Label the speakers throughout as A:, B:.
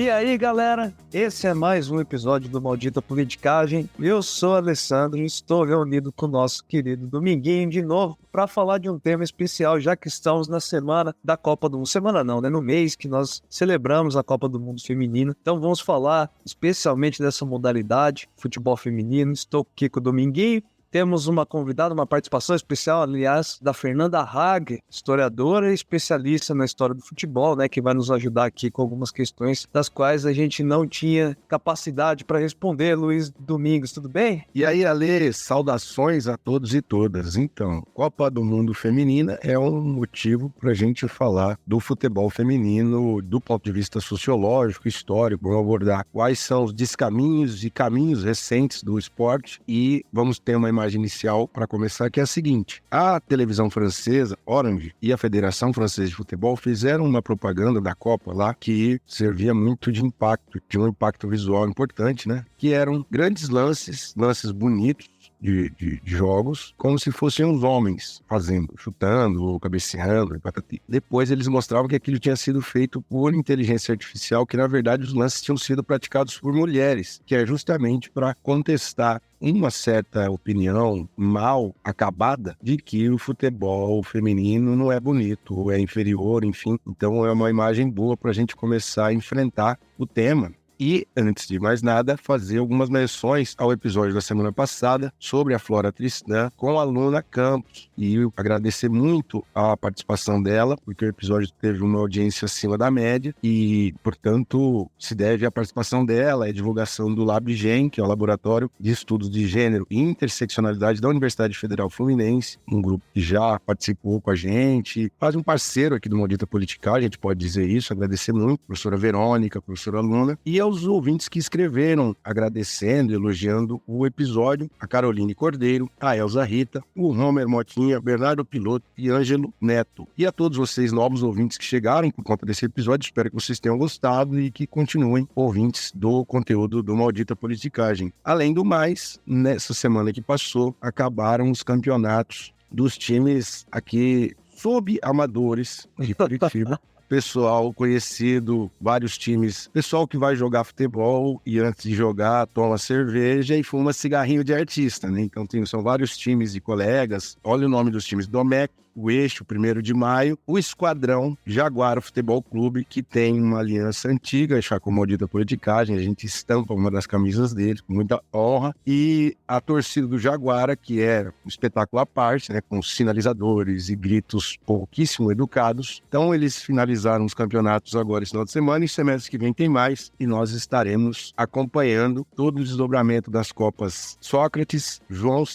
A: E aí, galera, esse é mais um episódio do Maldita Politicagem. Eu sou o Alessandro e estou reunido com o nosso querido Dominguinho de novo para falar de um tema especial, já que estamos na semana da Copa do Mundo. Semana não, né? No mês que nós celebramos a Copa do Mundo Feminino. Então vamos falar especialmente dessa modalidade, futebol feminino. Estou aqui com o Dominguinho. Temos uma convidada, uma participação especial, aliás, da Fernanda Haag, historiadora e especialista na história do futebol, né, que vai nos ajudar aqui com algumas questões das quais a gente não tinha capacidade para responder. Luiz Domingos, tudo bem?
B: E aí, Ale, saudações a todos e todas. Então, Copa do Mundo Feminina é um motivo para a gente falar do futebol feminino do ponto de vista sociológico, histórico. Vamos abordar quais são os descaminhos e caminhos recentes do esporte e vamos ter uma imagem inicial para começar, que é a seguinte: a televisão francesa, Orange, e a Federação Francesa de Futebol fizeram uma propaganda da Copa lá que servia muito de impacto, de um impacto visual importante, né? Que eram grandes lances bonitos de jogos, como se fossem os homens fazendo, chutando ou cabeceando, patati. Depois eles mostravam que aquilo tinha sido feito por inteligência artificial, que na verdade os lances tinham sido praticados por mulheres, que é justamente para contestar uma certa opinião mal acabada de que o futebol feminino não é bonito, ou é inferior, enfim. Então é uma imagem boa para a gente começar a enfrentar o tema. E, antes de mais nada, fazer algumas menções ao episódio da semana passada sobre a Flora Tristã com a Luna Campos. E agradecer muito a participação dela, porque o episódio teve uma audiência acima da média e, portanto, se deve à participação dela, a divulgação do LabGen, que é o Laboratório de Estudos de Gênero e Interseccionalidade da Universidade Federal Fluminense, um grupo que já participou com a gente, quase um parceiro aqui do Maldita Politicagem, a gente pode dizer isso, agradecer muito, professora Verônica, professora Luna, e aos ouvintes que escreveram, agradecendo, elogiando o episódio, a Caroline Cordeiro, a Elza Rita, o Romer Motinha, Bernardo Piloto e Ângelo Neto. E a todos vocês, novos ouvintes que chegaram por conta desse episódio, espero que vocês tenham gostado e que continuem ouvintes do conteúdo do Maldita Politicagem. Além do mais, nessa semana que passou, acabaram os campeonatos dos times aqui subamadores de Curitiba. Pessoal conhecido, vários times, pessoal que vai jogar futebol e antes de jogar toma cerveja e fuma cigarrinho de artista, né? Então são vários times de colegas. Olha o nome dos times: Domec, o Eixo, 1º de Maio, o Esquadrão, Jaguara Futebol Clube, que tem uma aliança antiga, já com Maldita Politicagem, a gente estampa uma das camisas deles com muita honra, e a torcida do Jaguara, que é um espetáculo à parte, né, com sinalizadores e gritos pouquíssimo educados. Então eles finalizaram os campeonatos agora esse final de semana, e semestre que vem tem mais, e nós estaremos acompanhando todo o desdobramento das Copas Sócrates,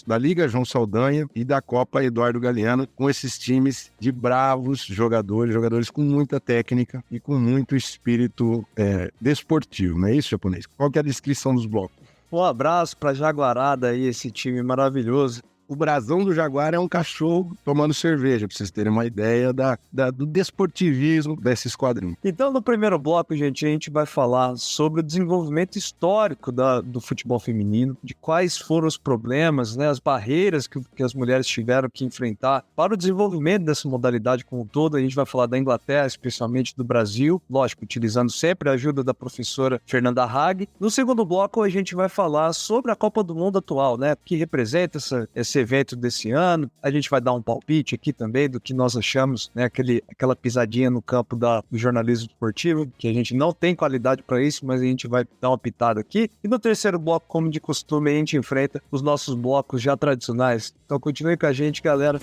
B: da Liga João Saldanha e da Copa Eduardo Galeano, com esses times de bravos jogadores com muita técnica e com muito espírito desportivo, não é isso, japonês? Qual que é a descrição dos blocos?
A: Um abraço para Jaguarada aí, esse time maravilhoso.
B: O brasão do Jaguar é um cachorro tomando cerveja, para vocês terem uma ideia do desportivismo desse esquadrão.
A: Então, no primeiro bloco, gente, a gente vai falar sobre o desenvolvimento histórico do futebol feminino, de quais foram os problemas, né, as barreiras que as mulheres tiveram que enfrentar para o desenvolvimento dessa modalidade como um todo. A gente vai falar da Inglaterra, especialmente do Brasil, lógico, utilizando sempre a ajuda da professora Fernanda Haag. No segundo bloco, a gente vai falar sobre a Copa do Mundo atual, né, que representa esse evento desse ano. A gente vai dar um palpite aqui também do que nós achamos, né, aquela pisadinha no campo do jornalismo esportivo, que a gente não tem qualidade para isso, mas a gente vai dar uma pitada aqui. E no terceiro bloco, como de costume, a gente enfrenta os nossos blocos já tradicionais. Então continue com a gente, galera.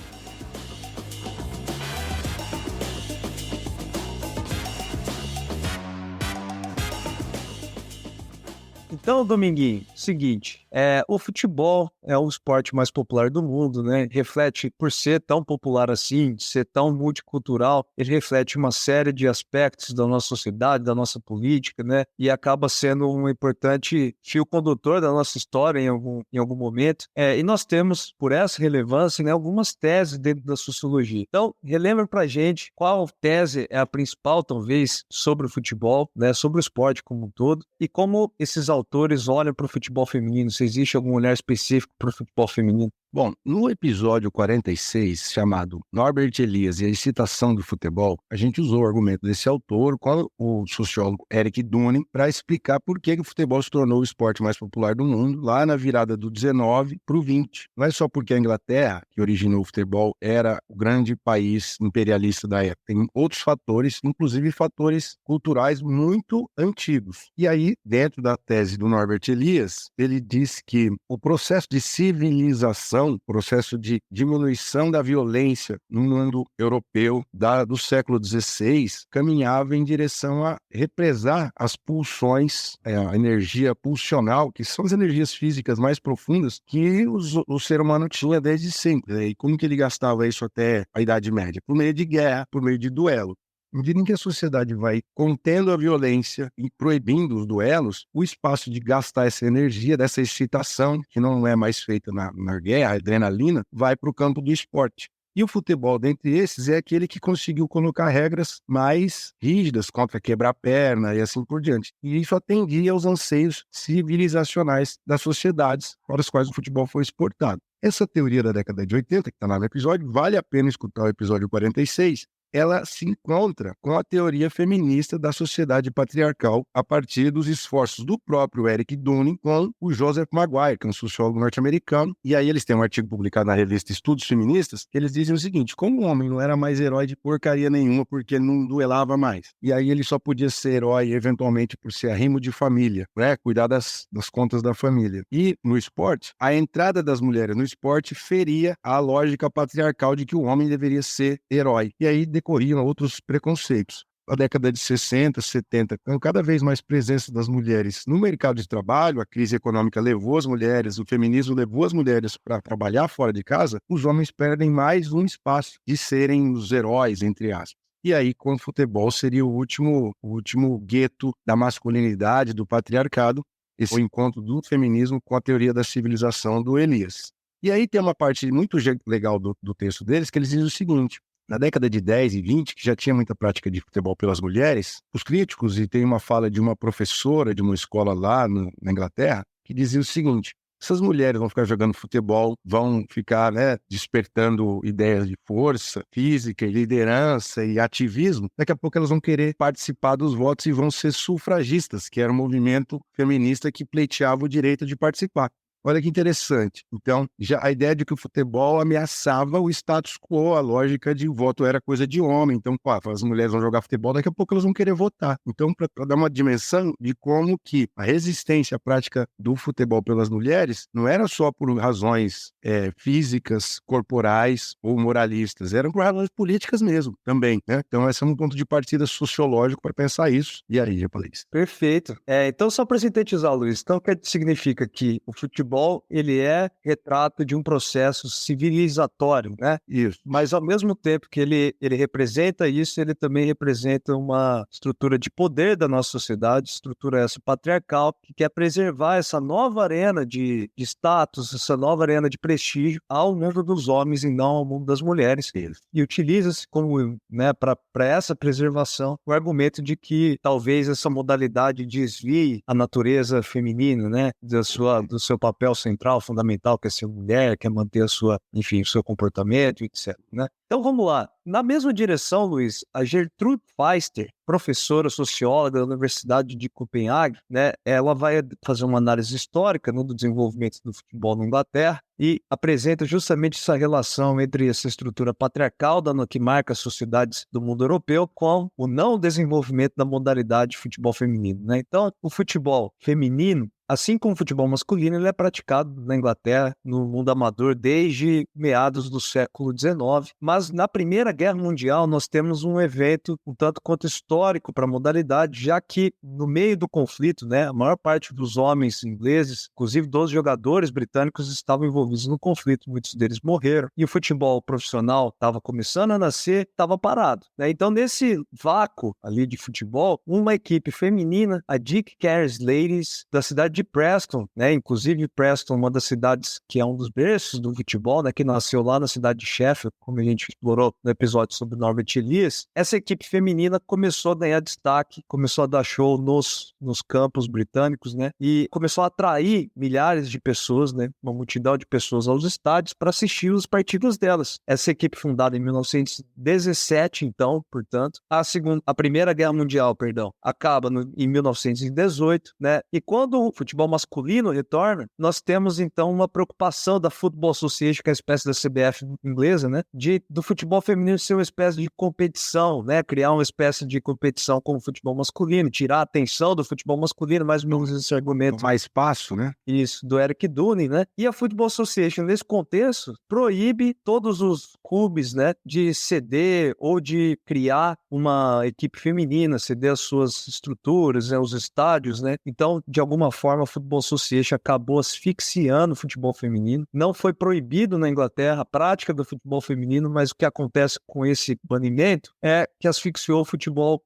A: Então, Dominguinho, seguinte, o futebol é o esporte mais popular do mundo, né? Reflete, por ser tão popular assim, ser tão multicultural, ele reflete uma série de aspectos da nossa sociedade, da nossa política, né? E acaba sendo um importante fio condutor da nossa história em algum momento. E nós temos, por essa relevância, né, algumas teses dentro da sociologia. Então, relembra pra gente qual tese é a principal, talvez, sobre o futebol, né? Sobre o esporte como um todo, e como esses autores olham para o futebol feminino. Se existe algum olhar específico para o futebol feminino?
B: Bom, no episódio 46, chamado Norbert Elias e a excitação do futebol, a gente usou o argumento desse autor com o sociólogo Eric Dunning para explicar por que o futebol se tornou o esporte mais popular do mundo lá na virada do 19 para o 20. Não é só porque a Inglaterra, que originou o futebol, era o grande país imperialista da época. Tem outros fatores, inclusive fatores culturais muito antigos. E aí, dentro da tese do Norbert Elias, ele diz que o processo de civilização, processo de diminuição da violência no mundo europeu do século XVI, caminhava em direção a represar as pulsões, a energia pulsional, que são as energias físicas mais profundas que o ser humano tinha desde sempre. E como que ele gastava isso até a Idade Média? Por meio de guerra, por meio de duelo. À medida em que a sociedade vai contendo a violência e proibindo os duelos, o espaço de gastar essa energia, dessa excitação, que não é mais feita na guerra, a adrenalina, vai para o campo do esporte. E o futebol, dentre esses, é aquele que conseguiu colocar regras mais rígidas contra quebrar a perna e assim por diante. E isso atendia aos anseios civilizacionais das sociedades para as quais o futebol foi exportado. Essa teoria da década de 80, que está lá no episódio, vale a pena escutar o episódio 46, ela se encontra com a teoria feminista da sociedade patriarcal a partir dos esforços do próprio Eric Dunning com o Joseph Maguire, que é um sociólogo norte-americano. E aí eles têm um artigo publicado na revista Estudos Feministas, que eles dizem o seguinte: como o homem não era mais herói de porcaria nenhuma porque ele não duelava mais, e aí ele só podia ser herói eventualmente por ser arrimo de família, né? Cuidar das contas da família. E no esporte, a entrada das mulheres no esporte feria a lógica patriarcal de que o homem deveria ser herói. E aí decorriam outros preconceitos. Na década de 60, 70, com cada vez mais presença das mulheres no mercado de trabalho, a crise econômica levou as mulheres, o feminismo levou as mulheres para trabalhar fora de casa, os homens perdem mais um espaço de serem os heróis, entre aspas. E aí, com o futebol, seria o último gueto da masculinidade, do patriarcado, esse encontro do feminismo com a teoria da civilização do Elias. E aí tem uma parte muito legal do texto deles, que eles dizem o seguinte: na década de 10 e 20, que já tinha muita prática de futebol pelas mulheres, os críticos, e tem uma fala de uma professora de uma escola lá na Inglaterra, que dizia o seguinte: essas mulheres vão ficar jogando futebol, vão ficar, despertando ideias de força física e liderança e ativismo, daqui a pouco elas vão querer participar dos votos e vão ser sufragistas, que era um movimento feminista que pleiteava o direito de participar. Olha que interessante. Então, já a ideia de que o futebol ameaçava o status quo, a lógica de o voto era coisa de homem. Então, as mulheres vão jogar futebol, daqui a pouco elas vão querer votar. Então, para dar uma dimensão de como que a resistência à prática do futebol pelas mulheres não era só por razões físicas, corporais ou moralistas, eram por razões políticas mesmo, também, né? Então, esse é um ponto de partida sociológico para pensar isso. E aí, já falei isso.
A: Perfeito. Então, só para sintetizar, Luiz, então significa que o futebol ele é retrato de um processo civilizatório, né?
B: Isso.
A: Mas ao mesmo tempo que ele representa isso, ele também representa uma estrutura de poder da nossa sociedade, estrutura essa patriarcal, que quer preservar essa nova arena de status, essa nova arena de prestígio ao mundo dos homens e não ao mundo das mulheres.
B: Isso.
A: E utiliza-se como, para essa preservação, o argumento de que talvez essa modalidade desvie a natureza feminina, né? Do seu papel central, fundamental, que é ser mulher, que é manter o seu comportamento, etc. Né? Então vamos lá. Na mesma direção, Luiz, a Gertrude Feister, professora socióloga da Universidade de Copenhague, né, ela vai fazer uma análise histórica do desenvolvimento do futebol na Inglaterra e apresenta justamente essa relação entre essa estrutura patriarcal que marca as sociedades do mundo europeu com o não desenvolvimento da modalidade de futebol feminino. Né? Então, o futebol feminino, assim como o futebol masculino, ele é praticado na Inglaterra, no mundo amador, desde meados do século XIX. Mas na Primeira Guerra Mundial nós temos um evento um tanto quanto histórico para a modalidade, já que no meio do conflito, a maior parte dos homens ingleses, inclusive dos jogadores britânicos, estavam envolvidos no conflito. Muitos deles morreram. E o futebol profissional estava começando a nascer, estava parado. Então, nesse vácuo ali de futebol, uma equipe feminina, a Dick Care's Ladies, da cidade de de Preston, né? Inclusive Preston, uma das cidades que é um dos berços do futebol, né? Que nasceu lá na cidade de Sheffield, como a gente explorou no episódio sobre Norbert Elias. Essa equipe feminina começou a ganhar destaque, começou a dar show nos campos britânicos, né? E começou a atrair milhares de pessoas, né? Uma multidão de pessoas aos estádios para assistir os partidos delas. Essa equipe fundada em 1917, então, portanto, a Primeira Guerra Mundial, perdão, acaba em 1918, né? E quando o futebol masculino retorna, nós temos então uma preocupação da Football Association, que é a espécie da CBF inglesa, né? Do futebol feminino ser uma espécie de competição, né? Criar uma espécie de competição com o futebol masculino, tirar a atenção do futebol masculino, mais ou menos esse argumento.
B: Mais espaço, né?
A: Isso, do Eric Dunning, né? E a Football Association, nesse contexto, proíbe todos os clubes, né, de ceder ou de criar uma equipe feminina, ceder as suas estruturas, né, os estádios, né? Então, de alguma forma, a Football Association acabou asfixiando o futebol feminino. Não foi proibido na Inglaterra a prática do futebol feminino, mas o que acontece com esse banimento é que asfixiou o futebol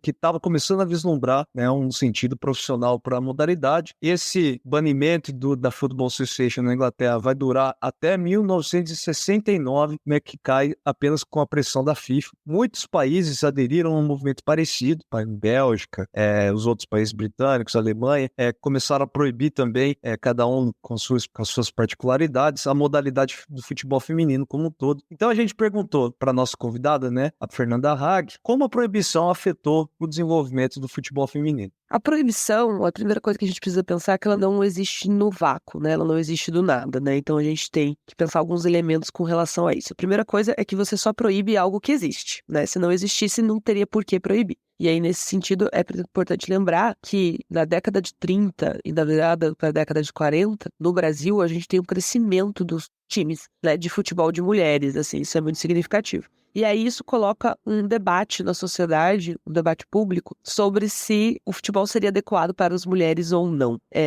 A: que estava começando a vislumbrar, né, um sentido profissional para a modalidade. Esse banimento da Football Association na Inglaterra vai durar até 1969, né, que cai apenas com a pressão da FIFA. Muitos países aderiram a um movimento parecido, a Bélgica, os outros países britânicos, a Alemanha, começaram a proibir também, cada um com suas particularidades, a modalidade do futebol feminino como um todo. Então a gente perguntou para a nossa convidada, né, a Fernanda Haag, como a proibição afetou o desenvolvimento do futebol feminino.
C: A proibição, a primeira coisa que a gente precisa pensar é que ela não existe no vácuo, né? Ela não existe do nada, né? Então a gente tem que pensar alguns elementos com relação a isso. A primeira coisa é que você só proíbe algo que existe, né? Se não existisse, não teria por que proibir. E aí, nesse sentido, é importante lembrar que na década de 30 e na virada para a década de 40, no Brasil, a gente tem um crescimento dos times, né, de futebol de mulheres, assim, isso é muito significativo. E aí isso coloca um debate na sociedade, um debate público, sobre se o futebol seria adequado para as mulheres ou não. E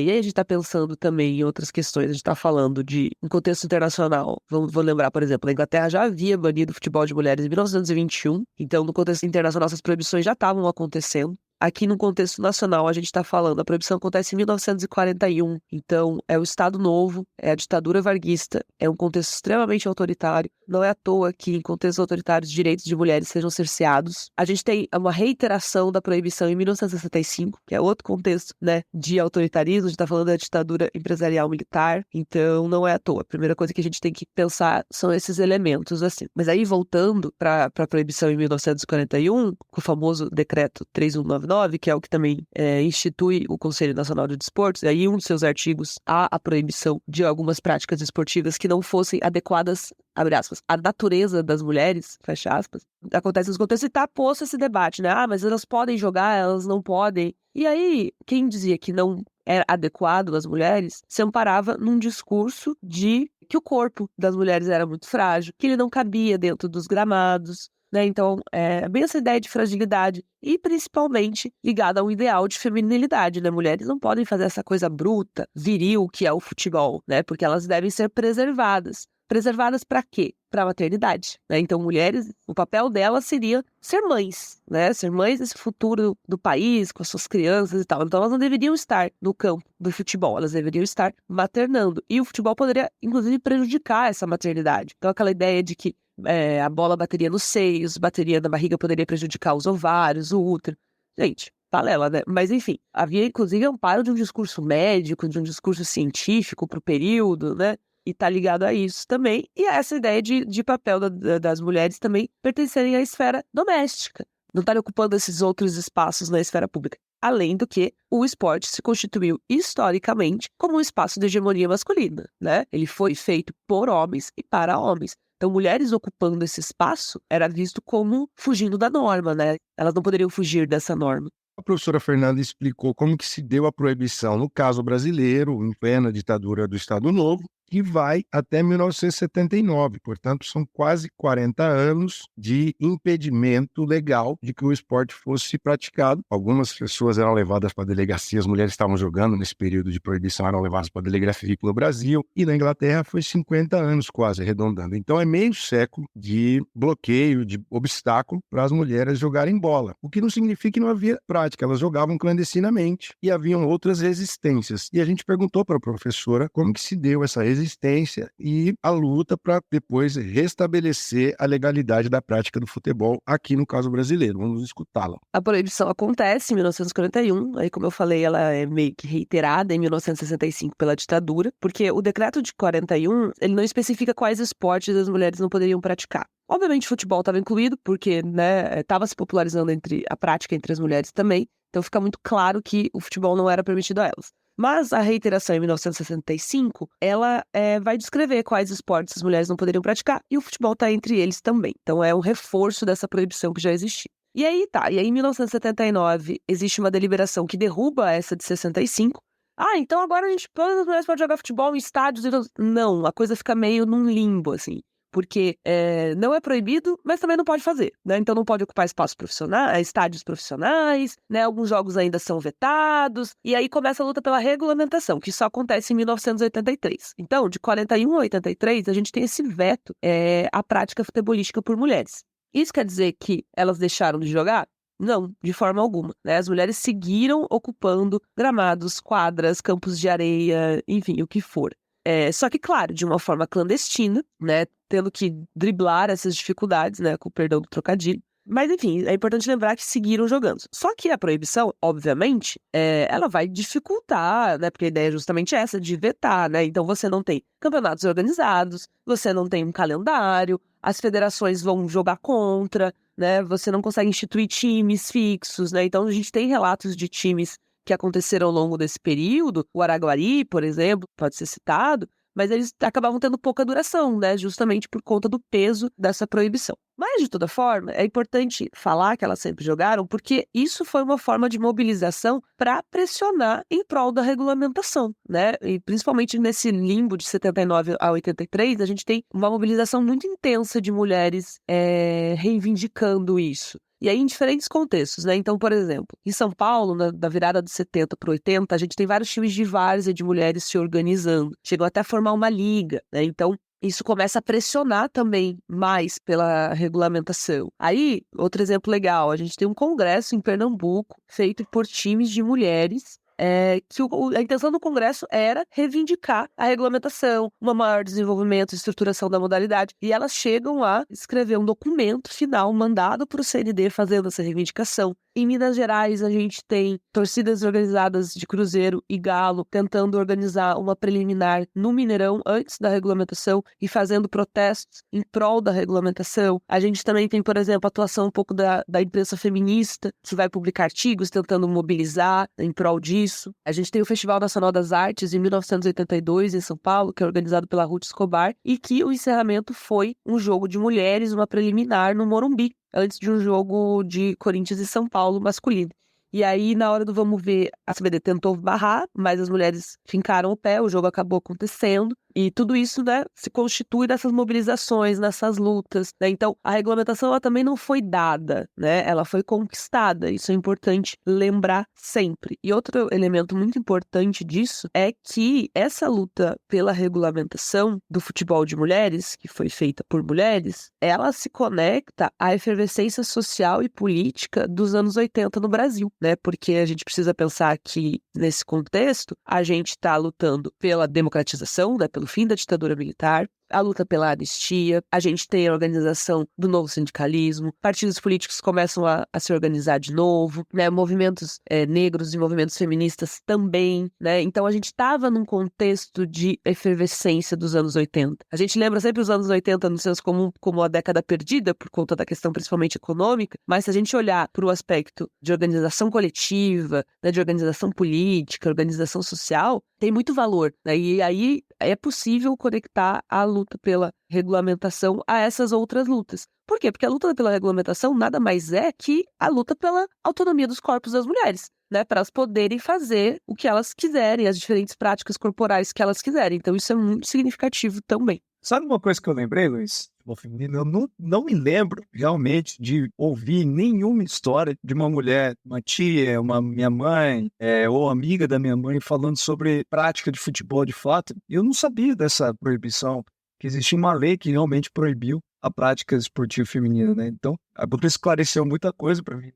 C: aí a gente está pensando também em outras questões, a gente está falando de, em contexto internacional, vou lembrar, por exemplo, a Inglaterra já havia banido o futebol de mulheres em 1921, então no contexto internacional essas proibições já estavam acontecendo. Aqui no contexto nacional, a gente está falando, a proibição acontece em 1941, então é o Estado Novo, é a ditadura varguista, é um contexto extremamente autoritário, não é à toa que em contextos autoritários direitos de mulheres sejam cerceados. A gente tem uma reiteração da proibição em 1965, que é outro contexto, né, de autoritarismo, a gente está falando da ditadura empresarial militar, então não é à toa. A primeira coisa que a gente tem que pensar são esses elementos, assim. Mas aí, voltando para a proibição em 1941, com o famoso decreto 3199, que é o que também institui o Conselho Nacional de Desportos, e aí um dos seus artigos há a proibição de algumas práticas esportivas que não fossem adequadas, abre aspas, à natureza das mulheres, fecha aspas. Acontece nos contextos e está posto esse debate, né? Mas elas podem jogar, elas não podem. E aí, quem dizia que não era adequado às mulheres se amparava num discurso de que o corpo das mulheres era muito frágil, que ele não cabia dentro dos gramados, né? Então, é bem essa ideia de fragilidade e principalmente ligada ao ideal de feminilidade, né? Mulheres não podem fazer essa coisa bruta, viril que é o futebol, né? Porque elas devem ser preservadas. Preservadas para quê? Para a maternidade, né? Então, mulheres, o papel delas seria ser mães, né? Ser mães desse futuro do país, com as suas crianças e tal. Então, elas não deveriam estar no campo do futebol, elas deveriam estar maternando. E o futebol poderia, inclusive, prejudicar essa maternidade. Então, aquela ideia de que a bola bateria nos seios, bateria na barriga poderia prejudicar os ovários, o útero. Gente, balela, né? Mas, enfim, havia, inclusive, amparo de um discurso médico, de um discurso científico para o período, né? E tá ligado a isso também. E a essa ideia de papel das mulheres também pertencerem à esfera doméstica. Não estarem ocupando esses outros espaços na esfera pública. Além do que, o esporte se constituiu historicamente como um espaço de hegemonia masculina, né? Ele foi feito por homens e para homens. Então, mulheres ocupando esse espaço era visto como fugindo da norma, né? Elas não poderiam fugir dessa norma.
B: A professora Fernanda explicou como que se deu a proibição no caso brasileiro, em plena ditadura do Estado Novo, que vai até 1979. Portanto, são quase 40 anos de impedimento legal de que o esporte fosse praticado. Algumas pessoas eram levadas para a delegacia, as mulheres estavam jogando nesse período de proibição, eram levadas para a delegacia no Brasil, e na Inglaterra foi 50 anos quase, arredondando. Então é meio século de bloqueio, de obstáculo para as mulheres jogarem bola, o que não significa que não havia prática, elas jogavam clandestinamente e haviam outras resistências. E a gente perguntou para a professora como que se deu essa resistência e a luta para depois restabelecer a legalidade da prática do futebol aqui no caso brasileiro. Vamos escutá-la.
C: A proibição acontece em 1941, aí como eu falei, ela é meio que reiterada em 1965 pela ditadura, porque o decreto de 41, ele não especifica quais esportes as mulheres não poderiam praticar. Obviamente, o futebol estava incluído, porque estava se popularizando a prática entre as mulheres também, então fica muito claro que o futebol não era permitido a elas. Mas a reiteração em 1965, ela vai descrever quais esportes as mulheres não poderiam praticar, e o futebol está entre eles também. Então é um reforço dessa proibição que já existia. E aí em 1979 existe uma deliberação que derruba essa de 65. Então agora todas as mulheres podem jogar futebol em estádios. Não, a coisa fica meio num limbo, assim. Porque não é proibido, mas também não pode fazer, né? Então não pode ocupar espaços profissionais, estádios profissionais, né? Alguns jogos ainda são vetados, e aí começa a luta pela regulamentação, que só acontece em 1983. Então, de 41 a 83, a gente tem esse veto à prática futebolística por mulheres. Isso quer dizer que elas deixaram de jogar? Não, de forma alguma, né? As mulheres seguiram ocupando gramados, quadras, campos de areia, enfim, o que for. Só que, claro, de uma forma clandestina, né? Tendo que driblar essas dificuldades, né? Com o perdão do trocadilho. Mas, enfim, é importante lembrar que seguiram jogando. Só que a proibição, obviamente, ela vai dificultar, né? Porque a ideia é justamente essa, de vetar, né? Então, você não tem campeonatos organizados, você não tem um calendário, as federações vão jogar contra, né? Você não consegue instituir times fixos, né? Então, a gente tem relatos de times que aconteceram ao longo desse período, o Araguari, por exemplo, pode ser citado, mas eles acabavam tendo pouca duração, né? Justamente por conta do peso dessa proibição. Mas, de toda forma, é importante falar que elas sempre jogaram, porque isso foi uma forma de mobilização para pressionar em prol da regulamentação, né? E principalmente nesse limbo de 79 a 83, a gente tem uma mobilização muito intensa de mulheres reivindicando isso. E aí, em diferentes contextos, né? Então, por exemplo, em São Paulo, da virada de 70 para 80, a gente tem vários times de várzea de mulheres se organizando. Chegou até a formar uma liga, né? Então, isso começa a pressionar também mais pela regulamentação. Aí, outro exemplo legal, a gente tem um congresso em Pernambuco feito por times de mulheres, que a intenção do Congresso era reivindicar a regulamentação, um maior desenvolvimento e estruturação da modalidade, e elas chegam a escrever um documento final mandado para o CND fazendo essa reivindicação. Em Minas Gerais, a gente tem torcidas organizadas de Cruzeiro e Galo tentando organizar uma preliminar no Mineirão antes da regulamentação e fazendo protestos em prol da regulamentação. A gente também tem, por exemplo, a atuação um pouco da imprensa feminista, que vai publicar artigos tentando mobilizar em prol disso. A gente tem o Festival Nacional das Artes em 1982, em São Paulo, que é organizado pela Ruth Escobar, e que o encerramento foi um jogo de mulheres, uma preliminar no Morumbi, antes de um jogo de Corinthians e São Paulo masculino. E aí, na hora do vamos ver, a CBD tentou barrar, mas as mulheres fincaram o pé, o jogo acabou acontecendo. E tudo isso, né, se constitui nessas mobilizações, nessas lutas, né? Então, a regulamentação, ela também não foi dada, né? Ela foi conquistada. Isso é importante lembrar sempre. E outro elemento muito importante disso é que essa luta pela regulamentação do futebol de mulheres, que foi feita por mulheres, ela se conecta à efervescência social e política dos anos 80 no Brasil, né? Porque a gente precisa pensar que, nesse contexto, a gente está lutando pela democratização, né? Pelo fim da ditadura militar, a luta pela anistia, a gente tem a organização do novo sindicalismo, partidos políticos começam a se organizar de novo, né? Movimentos negros e movimentos feministas também, né? Então a gente estava num contexto de efervescência dos anos 80. A gente lembra sempre os anos 80 no senso comum como a década perdida, por conta da questão principalmente econômica, mas se a gente olhar para o aspecto de organização coletiva, né, de organização política, organização social, tem muito valor, né? E aí é possível conectar a luta pela regulamentação a essas outras lutas. Por quê? Porque a luta pela regulamentação nada mais é que a luta pela autonomia dos corpos das mulheres, né? Para elas poderem fazer o que elas quiserem, as diferentes práticas corporais que elas quiserem. Então, isso é muito significativo também.
A: Sabe uma coisa que eu lembrei, Luiz? Eu não me lembro realmente de ouvir nenhuma história de uma mulher, uma tia, minha mãe, ou amiga da minha mãe falando sobre prática de futebol de fato. Eu não sabia dessa proibição, que existia uma lei que realmente proibiu a prática esportiva feminina, né? Então, a Buta esclareceu muita coisa para mim.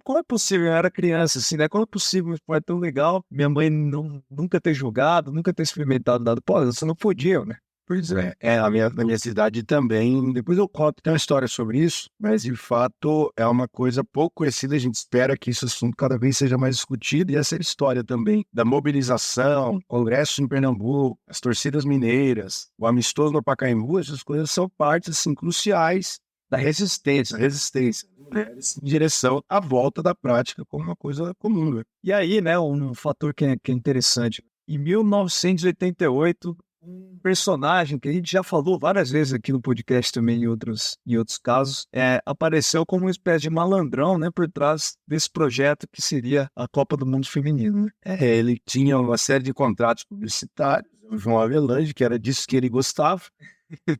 A: Como é possível? Eu era criança, assim, né? Como é possível um esporte tão legal, minha mãe nunca ter jogado, nunca ter experimentado nada? Pô, você não podia, né?
B: Pois é, na minha cidade também, depois eu conto, tem uma história sobre isso, mas de fato é uma coisa pouco conhecida, a gente espera que esse assunto cada vez seja mais discutido, e essa história também da mobilização, congresso em Pernambuco, as torcidas mineiras, o amistoso no Pacaembu, essas coisas são partes, assim, cruciais da resistência das mulheres em direção à volta da prática como uma coisa comum, né?
A: E aí, né, um fator que é interessante, em 1988, um personagem que a gente já falou várias vezes aqui no podcast também em outros casos, apareceu como uma espécie de malandrão, né, por trás desse projeto que seria a Copa do Mundo Feminino, né?
B: Ele tinha uma série de contratos publicitários, o João Avelange, que era disso que ele gostava,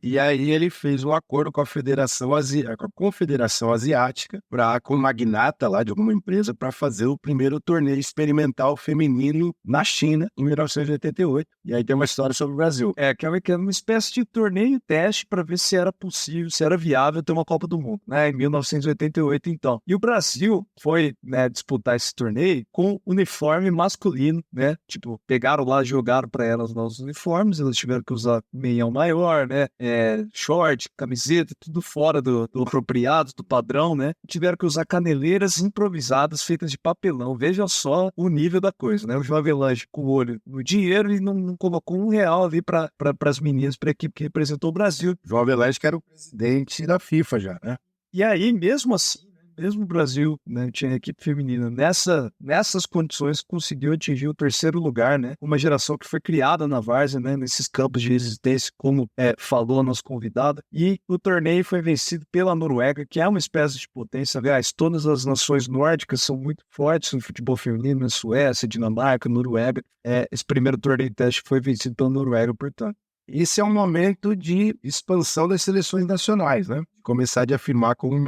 B: e aí ele fez um acordo com a com a Confederação Asiática, com um magnata lá de alguma empresa, para fazer o primeiro torneio experimental feminino na China, em 1988. E aí tem uma história sobre o Brasil.
A: Que é uma espécie de torneio teste para ver se era possível, se era viável ter uma Copa do Mundo, né? Em 1988, então. E o Brasil foi, né, disputar esse torneio com uniforme masculino, né? Tipo, pegaram lá, jogaram para elas lá os uniformes, elas tiveram que usar meião maior, né? Short, camiseta, tudo fora do apropriado, do padrão, né? Tiveram que usar caneleiras improvisadas feitas de papelão. Veja só o nível da coisa, né? O João Avelange com o olho no dinheiro e não colocou R$1 ali para as meninas, para a equipe que representou o Brasil.
B: João Avelange, que era o presidente da FIFA já, né?
A: E aí, mesmo assim, mesmo o Brasil, né, tinha equipe feminina, nessas condições conseguiu atingir o 3º lugar, né? Uma geração que foi criada na várzea, né, nesses campos de resistência, como falou a nossa convidada. E o torneio foi vencido pela Noruega, que é uma espécie de potência. Aliás, todas as nações nórdicas são muito fortes no futebol feminino, na Suécia, Dinamarca, Noruega. Esse primeiro torneio teste foi vencido pela Noruega, portanto.
B: Esse é um momento de expansão das seleções nacionais, né? Começar a afirmar como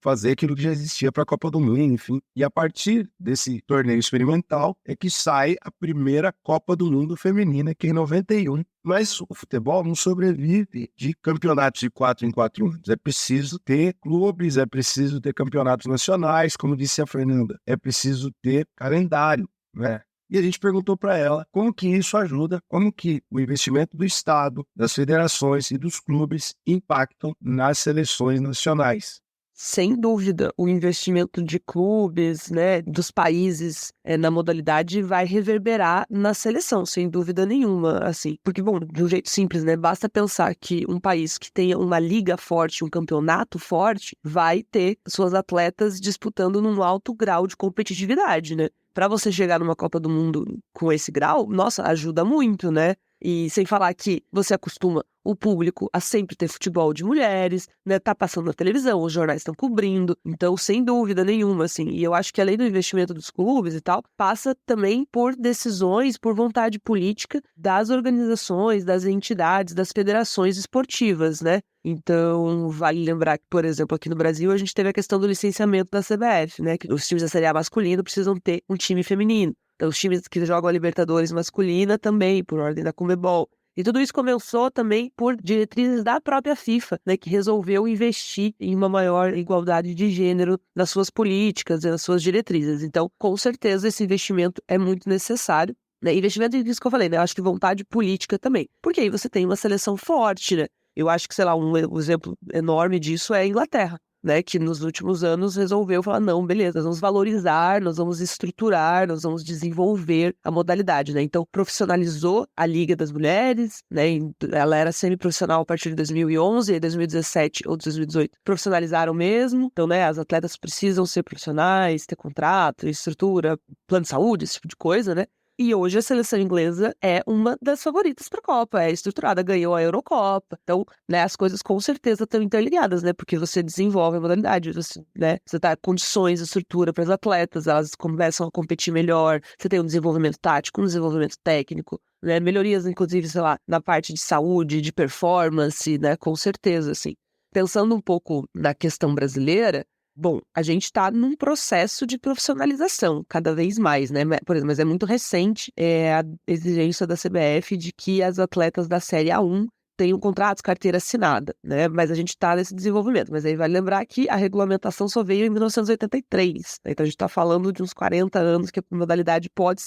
B: fazer aquilo que já existia para a Copa do Mundo, enfim. E a partir desse torneio experimental é que sai a primeira Copa do Mundo feminina, que é em 91. Mas o futebol não sobrevive de campeonatos de 4 em 4 anos. É preciso ter clubes, é preciso ter campeonatos nacionais, como disse a Fernanda. É preciso ter calendário, né? E a gente perguntou para ela como que isso ajuda, como que o investimento do Estado, das federações e dos clubes impactam nas seleções nacionais.
C: Sem dúvida, o investimento de clubes, né, dos países na modalidade vai reverberar na seleção, sem dúvida nenhuma, assim. Porque, bom, de um jeito simples, né, basta pensar que um país que tenha uma liga forte, um campeonato forte, vai ter suas atletas disputando num alto grau de competitividade, né? Para você chegar numa Copa do Mundo com esse grau, nossa, ajuda muito, né? E sem falar que você acostuma o público a sempre ter futebol de mulheres, né? Tá passando na televisão, os jornais estão cobrindo. Então, sem dúvida nenhuma, assim. E eu acho que além do investimento dos clubes e tal, passa também por decisões, por vontade política das organizações, das entidades, das federações esportivas, né? Então, vale lembrar que, por exemplo, aqui no Brasil, a gente teve a questão do licenciamento da CBF, né? Que os times da Série A masculino precisam ter um time feminino. Então, os times que jogam a Libertadores masculina também, por ordem da Conmebol. E tudo isso começou também por diretrizes da própria FIFA, né, que resolveu investir em uma maior igualdade de gênero nas suas políticas e nas suas diretrizes. Então, com certeza, esse investimento é muito necessário. Né? Investimento é isso que eu falei, né? Eu acho que vontade política também. Porque aí você tem uma seleção forte, né? Eu acho que, sei lá, um exemplo enorme disso é a Inglaterra, né, que nos últimos anos resolveu falar, não, beleza, nós vamos valorizar, nós vamos estruturar, nós vamos desenvolver a modalidade, né, então profissionalizou a Liga das Mulheres, né, ela era semiprofissional a partir de 2011, e 2017 ou 2018 profissionalizaram mesmo, então, né, as atletas precisam ser profissionais, ter contrato, estrutura, plano de saúde, esse tipo de coisa, né. E hoje a seleção inglesa é uma das favoritas para a Copa, é estruturada, ganhou a Eurocopa. Então, né, as coisas com certeza estão interligadas, né? Porque você desenvolve a modalidade, você dá condições, estrutura para as atletas, elas começam a competir melhor, você tem um desenvolvimento tático, um desenvolvimento técnico, né? Melhorias, inclusive, sei lá, na parte de saúde, de performance, né? Com certeza, assim. Pensando um pouco na questão brasileira, bom, a gente está num processo de profissionalização, cada vez mais, né? Por exemplo, mas é muito recente a exigência da CBF de que as atletas da Série A1 tenham contratos, carteira assinada, né? Mas a gente está nesse desenvolvimento. Mas aí vale lembrar que a regulamentação só veio em 1983, né? Então a gente está falando de uns 40 anos que a modalidade pode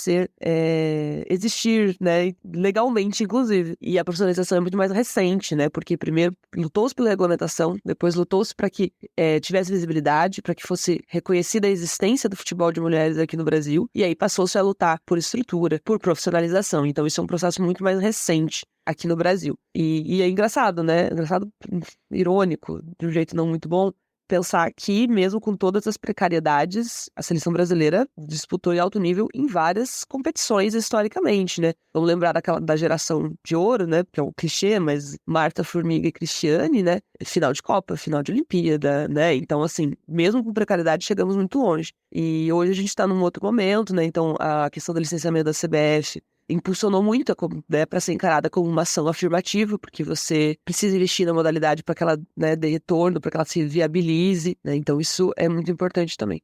C: existir, né? Legalmente, inclusive. E a profissionalização é muito mais recente, né? Porque primeiro lutou-se pela regulamentação, depois lutou-se para que tivesse visibilidade, para que fosse reconhecida a existência do futebol de mulheres aqui no Brasil, e aí passou-se a lutar por estrutura, por profissionalização. Então isso é um processo muito mais recente aqui no Brasil. E é engraçado, né? Engraçado, irônico, de um jeito não muito bom, pensar que, mesmo com todas as precariedades, a seleção brasileira disputou em alto nível em várias competições historicamente, né? Vamos lembrar da geração de ouro, né? Que é um clichê, mas Marta, Formiga e Cristiane, né? Final de Copa, final de Olimpíada, né? Então, assim, mesmo com precariedade, chegamos muito longe. E hoje a gente está num outro momento, né? Então, a questão do licenciamento da CBF impulsionou muito, né, para ser encarada como uma ação afirmativa, porque você precisa investir na modalidade para que ela, né, dê retorno, para que ela se viabilize, né? Então isso é muito importante também.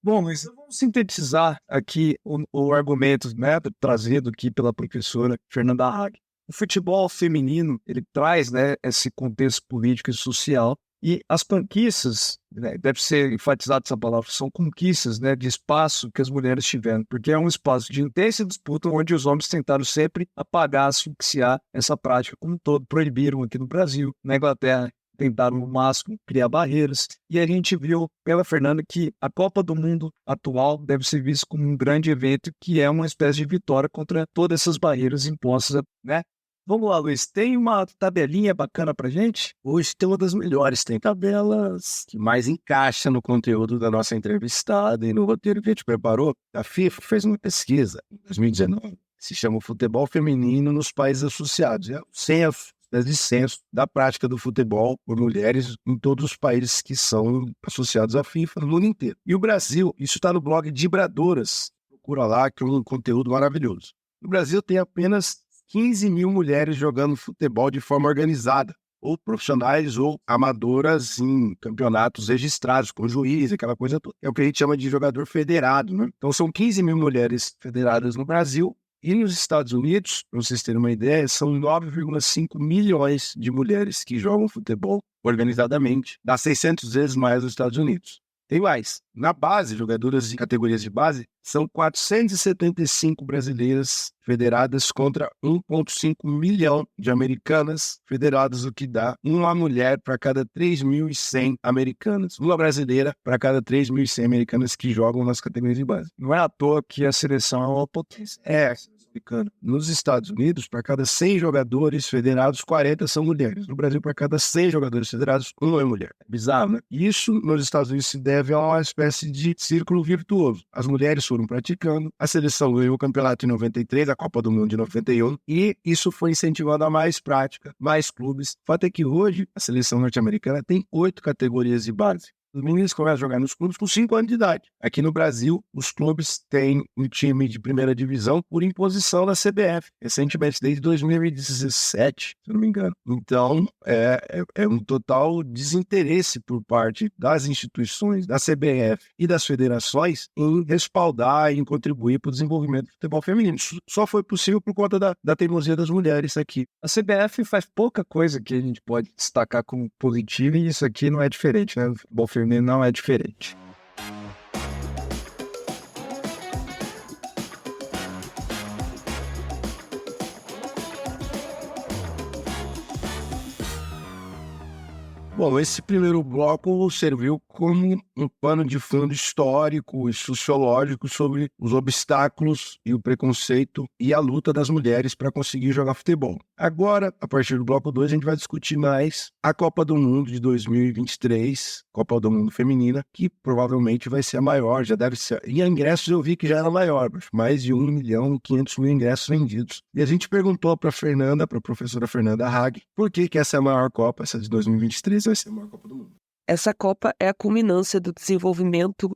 A: Bom, mas vamos sintetizar aqui o argumento, né, trazido aqui pela professora Fernanda Haag. O futebol feminino, ele traz, né, esse contexto político e social, e as conquistas, né, deve ser enfatizada essa palavra, são conquistas, né, de espaço que as mulheres tiveram, porque é um espaço de intensa disputa onde os homens tentaram sempre apagar, asfixiar essa prática como um todo, proibiram aqui no Brasil, na Inglaterra, tentaram no máximo criar barreiras, e a gente viu pela Fernanda que a Copa do Mundo atual deve ser vista como um grande evento que é uma espécie de vitória contra todas essas barreiras impostas, né? Vamos lá, Luiz, tem uma tabelinha bacana pra gente?
B: Hoje tem uma das melhores, tem tabelas que mais encaixa no conteúdo da nossa entrevistada e no roteiro que a gente preparou. A FIFA fez uma pesquisa em 2019, se chama Futebol Feminino nos Países Associados. É o censo de censo da prática do futebol por mulheres em todos os países que são associados à FIFA no mundo inteiro. E o Brasil, isso está no blog Dibradoras, procura lá que é um conteúdo maravilhoso. O Brasil tem apenas 15 mil mulheres jogando futebol de forma organizada, ou profissionais ou amadoras em campeonatos registrados, com juiz, aquela coisa toda. É o que a gente chama de jogador federado, né? Então são 15 mil mulheres federadas no Brasil, e nos Estados Unidos, para vocês terem uma ideia, são 9,5 milhões de mulheres que jogam futebol organizadamente, dá 600 vezes mais nos Estados Unidos. Tem mais. Na base, jogadoras de categorias de base, são 475 brasileiras federadas contra 1,5 milhão de americanas federadas, o que dá uma mulher para cada 3.100 americanas. Uma brasileira para cada 3.100 americanas que jogam nas categorias de base.
A: Não é à toa que a seleção é uma potência.
B: Nos Estados Unidos, para cada 100 jogadores federados, 40 são mulheres. No Brasil, para cada 100 jogadores federados, 1 é mulher. É bizarro, né? Isso, nos Estados Unidos, se deve a uma espécie de círculo virtuoso. As mulheres foram praticando, a seleção ganhou o campeonato em 93, a Copa do Mundo em 91, e isso foi incentivando a mais prática, mais clubes. O fato é que hoje, a seleção norte-americana tem 8 categorias de base. Os meninos começam a jogar nos clubes com 5 anos de idade. Aqui no Brasil, os clubes têm um time de primeira divisão por imposição da CBF, recentemente, desde 2017, se não me engano. Então, é um total desinteresse por parte das instituições, da CBF e das federações em respaldar e em contribuir para o desenvolvimento do futebol feminino. Isso só foi possível por conta da teimosia das mulheres aqui.
A: A CBF faz pouca coisa que a gente pode destacar como positiva, e isso aqui não é diferente, né? O futebol feminino não é diferente.
B: Bom, esse primeiro bloco serviu como um pano de fundo histórico e sociológico sobre os obstáculos e o preconceito e a luta das mulheres para conseguir jogar futebol. Agora, a partir do bloco 2, a gente vai discutir mais a Copa do Mundo de 2023, Copa do Mundo Feminina, que provavelmente vai ser a maior, já deve ser. E a ingressos eu vi que já era maior, mais de 1.500.000 ingressos vendidos. E a gente perguntou para a professora Fernanda Haag, por que essa é a maior Copa, essa de 2023 vai ser a maior Copa do Mundo.
C: Essa Copa é a culminância do desenvolvimento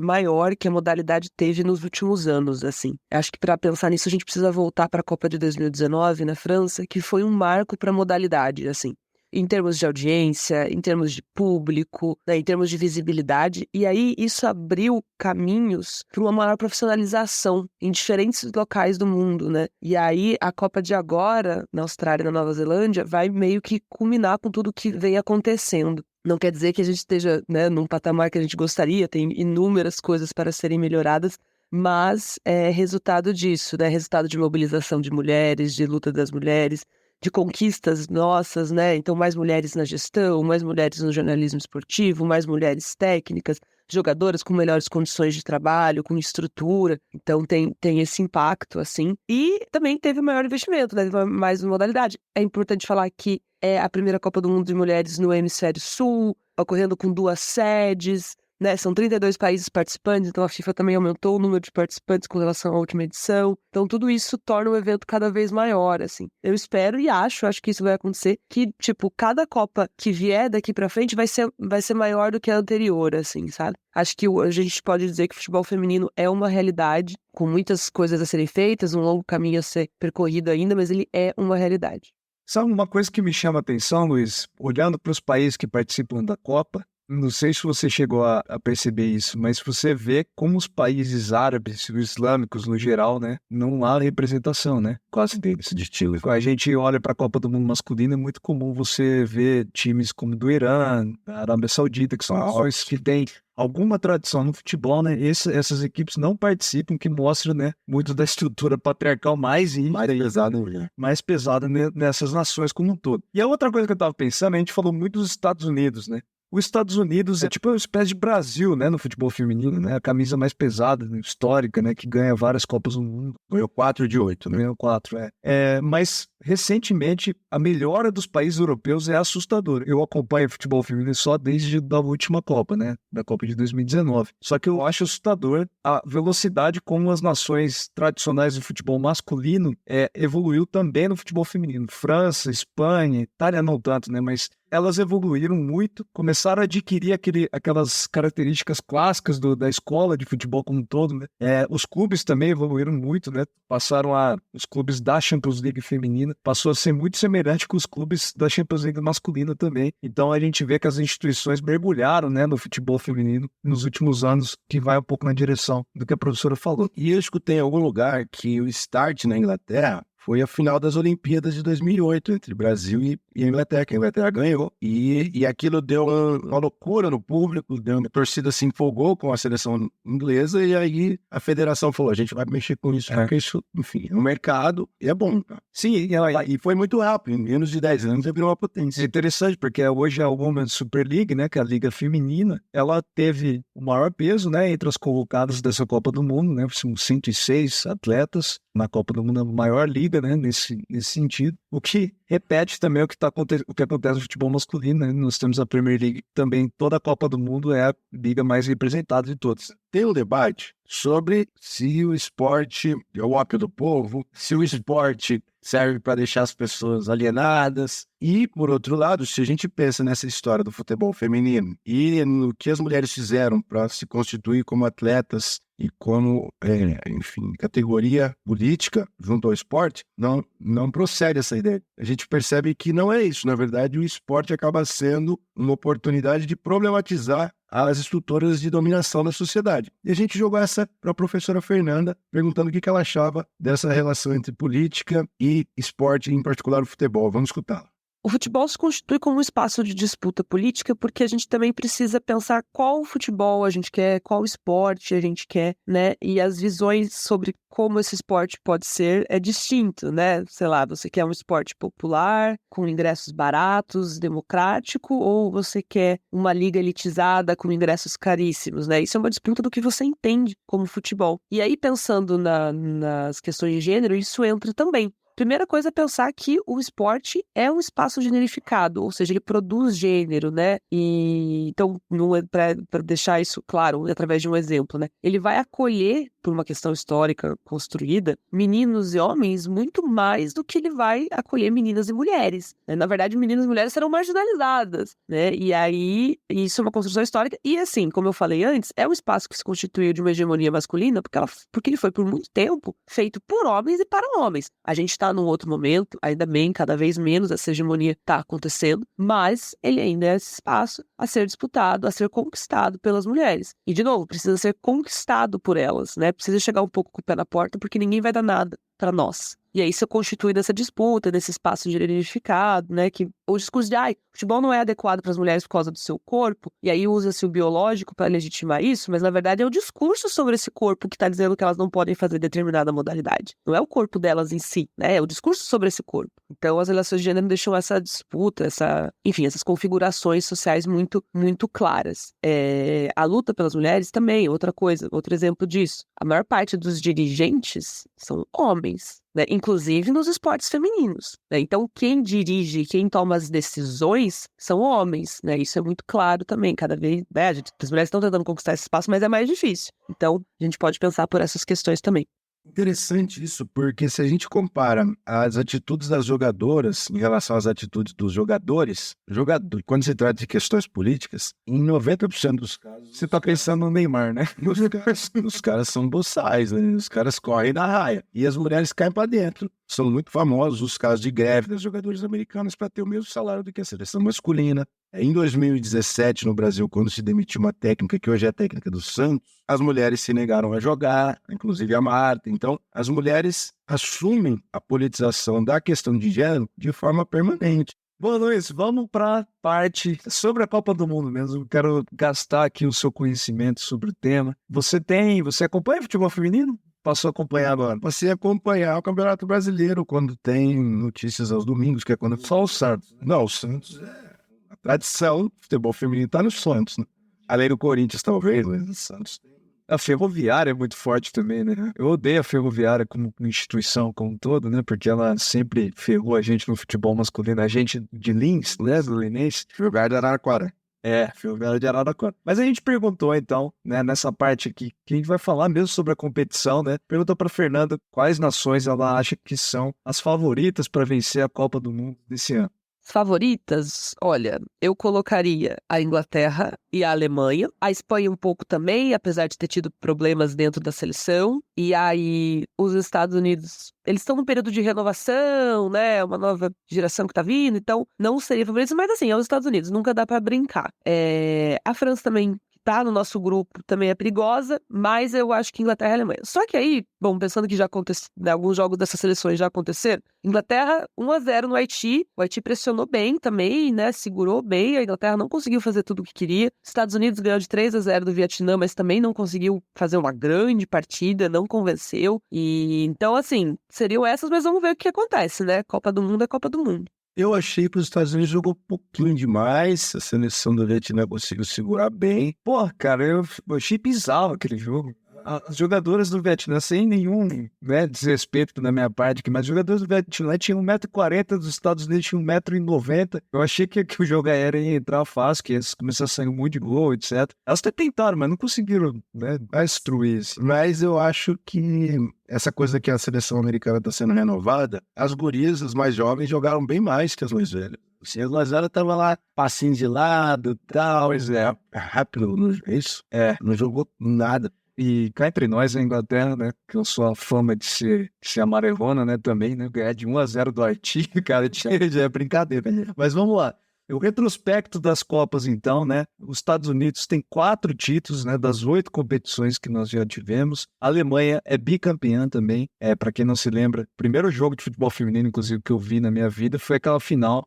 C: maior que a modalidade teve nos últimos anos, assim. Acho que para pensar nisso a gente precisa voltar para a Copa de 2019 na França, que foi um marco para a modalidade, assim, em termos de audiência, em termos de público, né, em termos de visibilidade. E aí isso abriu caminhos para uma maior profissionalização em diferentes locais do mundo, né? E aí a Copa de agora, na Austrália e na Nova Zelândia, vai meio que culminar com tudo que vem acontecendo. Não quer dizer que a gente esteja, né, num patamar que a gente gostaria, tem inúmeras coisas para serem melhoradas, mas é resultado disso, né? Resultado de mobilização de mulheres, de luta das mulheres, de conquistas nossas, né? Então, mais mulheres na gestão, mais mulheres no jornalismo esportivo, mais mulheres técnicas, jogadoras com melhores condições de trabalho, com estrutura. Então, tem esse impacto, assim. E também teve maior investimento, né? Mais modalidade. É importante falar que é a primeira Copa do Mundo de Mulheres no Hemisfério Sul, ocorrendo com 2 sedes, né? São 32 países participantes, então a FIFA também aumentou o número de participantes com relação à última edição. Então tudo isso torna o evento cada vez maior, assim. Eu espero e acho que isso vai acontecer, que, tipo, cada Copa que vier daqui pra frente vai ser maior do que a anterior, assim, sabe? Acho que a gente pode dizer que o futebol feminino é uma realidade, com muitas coisas a serem feitas, um longo caminho a ser percorrido ainda, mas ele é uma realidade.
A: Sabe uma coisa que me chama a atenção, Luiz? Olhando para os países que participam da Copa, não sei se você chegou a perceber isso, mas você vê como os países árabes e islâmicos no geral, né, não há representação, né? Quase deles. De Chile. A gente olha para a Copa do Mundo masculino, é muito comum você ver times como do Irã, da Arábia Saudita, que são nações que têm alguma tradição no futebol, né? Essas equipes não participam, que mostra, né, muito da estrutura patriarcal mais pesada nessas nações como um todo. E a outra coisa que eu estava pensando, a gente falou muito dos Estados Unidos, né? Os Estados Unidos é tipo uma espécie de Brasil, né, no futebol feminino, né? A camisa mais pesada, né, histórica, né, que ganha várias Copas do Mundo.
B: Ganhou 4 de 8, né?
A: Ganhou 4, mas recentemente, a melhora dos países europeus é assustadora. Eu acompanho futebol feminino só desde a última Copa, né? Da Copa de 2019. Só que eu acho assustador a velocidade como as nações tradicionais do futebol masculino evoluiu também no futebol feminino. França, Espanha, Itália não tanto, né? Mas elas evoluíram muito, começaram a adquirir aquelas características clássicas da escola de futebol como um todo, né? Os clubes também evoluíram muito, né? Os clubes da Champions League feminina passou a ser muito semelhante com os clubes da Champions League masculina também. Então a gente vê que as instituições mergulharam, né, no futebol feminino nos últimos anos, que vai um pouco na direção do que a professora falou.
B: E eu escutei em algum lugar que o start na Inglaterra foi a final das Olimpíadas de 2008, entre Brasil e a Inglaterra, que a Inglaterra ganhou. E aquilo deu uma loucura no público, a torcida se empolgou com a seleção inglesa, e aí a federação falou, a gente vai mexer com isso, porque isso, enfim, é um mercado e é bom.
A: Sim,
B: e foi muito rápido, em menos de 10 anos já virou uma potência.
A: É interessante, porque hoje a Women's Super League, né, que é a liga feminina, ela teve o maior peso, né, entre as convocadas dessa Copa do Mundo, né, são 106 atletas na Copa do Mundo, a maior liga, né, nesse sentido, o que repete também o que acontece no futebol masculino, né? Nós temos a Premier League também, toda a Copa do Mundo é a liga mais representada de todas.
B: Tem um debate sobre se o esporte é o ópio do povo, se o esporte serve para deixar as pessoas alienadas. E, por outro lado, se a gente pensa nessa história do futebol feminino e no que as mulheres fizeram para se constituir como atletas e como, enfim, categoria política junto ao esporte, não procede essa ideia. A gente percebe que não é isso. Na verdade, o esporte acaba sendo uma oportunidade de problematizar as estruturas de dominação da sociedade. E a gente jogou essa para a professora Fernanda, perguntando o que ela achava dessa relação entre política e esporte, em particular o futebol. Vamos escutá-la.
C: O futebol se constitui como um espaço de disputa política porque a gente também precisa pensar qual futebol a gente quer, qual esporte a gente quer, né? E as visões sobre como esse esporte pode ser é distinto, né? Sei lá, você quer um esporte popular, com ingressos baratos, democrático, ou você quer uma liga elitizada com ingressos caríssimos, né? Isso é uma disputa do que você entende como futebol. E aí, pensando nas questões de gênero, isso entra também. Primeira coisa é pensar que o esporte é um espaço generificado, ou seja, ele produz gênero, né? E então, para deixar isso claro, através de um exemplo, né? Ele vai acolher, por uma questão histórica construída, meninos e homens muito mais do que ele vai acolher meninas e mulheres, né? Na verdade, meninas e mulheres serão marginalizadas, né? E aí, isso é uma construção histórica. E assim, como eu falei antes, é um espaço que se constituiu de uma hegemonia masculina, porque ele foi por muito tempo feito por homens e para homens. A gente está num outro momento, ainda bem, cada vez menos essa hegemonia está acontecendo, mas ele ainda é esse espaço a ser disputado, a ser conquistado pelas mulheres. E, de novo, precisa ser conquistado por elas, né? Precisa chegar um pouco com o pé na porta, porque ninguém vai dar nada para nós. E aí se constitui nessa disputa, nesse espaço generificado, né? Que o discurso de, futebol não é adequado para as mulheres por causa do seu corpo, e aí usa-se o biológico para legitimar isso, mas na verdade é o discurso sobre esse corpo que está dizendo que elas não podem fazer determinada modalidade. Não é o corpo delas em si, né? É o discurso sobre esse corpo. Então as relações de gênero deixam essa disputa, essas configurações sociais muito, muito claras. A luta pelas mulheres também, outro exemplo disso. A maior parte dos dirigentes são homens, né? Inclusive nos esportes femininos, né? Então, quem dirige, quem toma as decisões são homens, né? Isso é muito claro também. Cada vez, né, as mulheres estão tentando conquistar esse espaço, mas é mais difícil. Então, a gente pode pensar por essas questões também.
B: Interessante isso, porque se a gente compara as atitudes das jogadoras em relação às atitudes dos jogadores, quando se trata de questões políticas, em 90% dos casos...
A: Você tá pensando no Neymar, né?
B: Os caras são boçais, né? Os caras correm na raia. E as mulheres caem para dentro. São muito famosos os casos de greve das jogadoras americanas para ter o mesmo salário do que a seleção masculina. Em 2017, no Brasil, quando se demitiu uma técnica, que hoje é a técnica do Santos, as mulheres se negaram a jogar, inclusive a Marta. Então, as mulheres assumem a politização da questão de gênero de forma permanente.
A: Bom, Luiz, vamos para a parte sobre a Copa do Mundo mesmo. Quero gastar aqui o seu conhecimento sobre o tema. Você acompanha futebol feminino? Passou a acompanhar agora?
B: Você acompanhar o Campeonato Brasileiro quando tem notícias aos domingos, que é quando...
A: Só o Santos.
B: Não, o Santos a tradição do futebol feminino está no Santos, né? Além do Corinthians, talvez, mas o Santos...
A: A Ferroviária é muito forte também, né? Eu odeio a Ferroviária como instituição como um todo, né? Porque ela sempre ferrou a gente no futebol masculino. A gente de Lins, né? Do Linense.
B: Ferroviária de Araraquara.
A: Ferroviária de Araraquara. Mas a gente perguntou, então, né? Nessa parte aqui, que a gente vai falar mesmo sobre a competição, né? Perguntou para Fernanda quais nações ela acha que são as favoritas para vencer a Copa do Mundo desse ano.
C: Favoritas, olha, eu colocaria a Inglaterra e a Alemanha, a Espanha um pouco também, apesar de ter tido problemas dentro da seleção, e aí os Estados Unidos, eles estão num período de renovação, né, uma nova geração que tá vindo, então não seria favorito, mas assim, é os Estados Unidos, nunca dá pra brincar. A França também tá no nosso grupo, também é perigosa, mas eu acho que Inglaterra e Alemanha. Só que aí, bom, pensando que já aconteceu, né, alguns jogos dessas seleções já aconteceram, Inglaterra 1-0 no Haiti, o Haiti pressionou bem também, né, segurou bem, a Inglaterra não conseguiu fazer tudo o que queria, Estados Unidos ganhou de 3-0 do Vietnã, mas também não conseguiu fazer uma grande partida, não convenceu, e então assim, seriam essas, mas vamos ver o que acontece, né, Copa do Mundo é Copa do Mundo.
B: Eu achei que os Estados Unidos jogou um pouquinho demais, a seleção do Vietnã conseguiu segurar bem.
A: Pô, cara, eu achei bizarro aquele jogo. As jogadoras do Vietnã, sem nenhum, né, desrespeito da minha parte, mas os jogadores do Vietnã tinham 1,40m, dos Estados Unidos tinham 1,90m. Eu achei que o jogo aéreo ia entrar fácil, que ia começar a sair um monte de gol, etc. Elas até tentaram, mas não conseguiram, né, destruir isso.
B: Mas eu acho que essa coisa que a seleção americana está sendo renovada, as gurias, as mais jovens, jogaram bem mais que as mais velhas. Assim, as mais velhas estavam lá, passinho de lado e tal.
A: Pois é.
B: Rápido, isso? Não jogou nada.
A: E cá entre nós, a Inglaterra, né, que eu sou a fama de ser amarelona, né, também, né, ganhar de 1-0 do Haiti, cara, já é brincadeira. Mas vamos lá. O retrospecto das Copas, então, né? Os Estados Unidos tem 4 títulos, né? Das 8 competições que nós já tivemos. A Alemanha é bicampeã também. Para quem não se lembra, o primeiro jogo de futebol feminino, inclusive, que eu vi na minha vida foi aquela final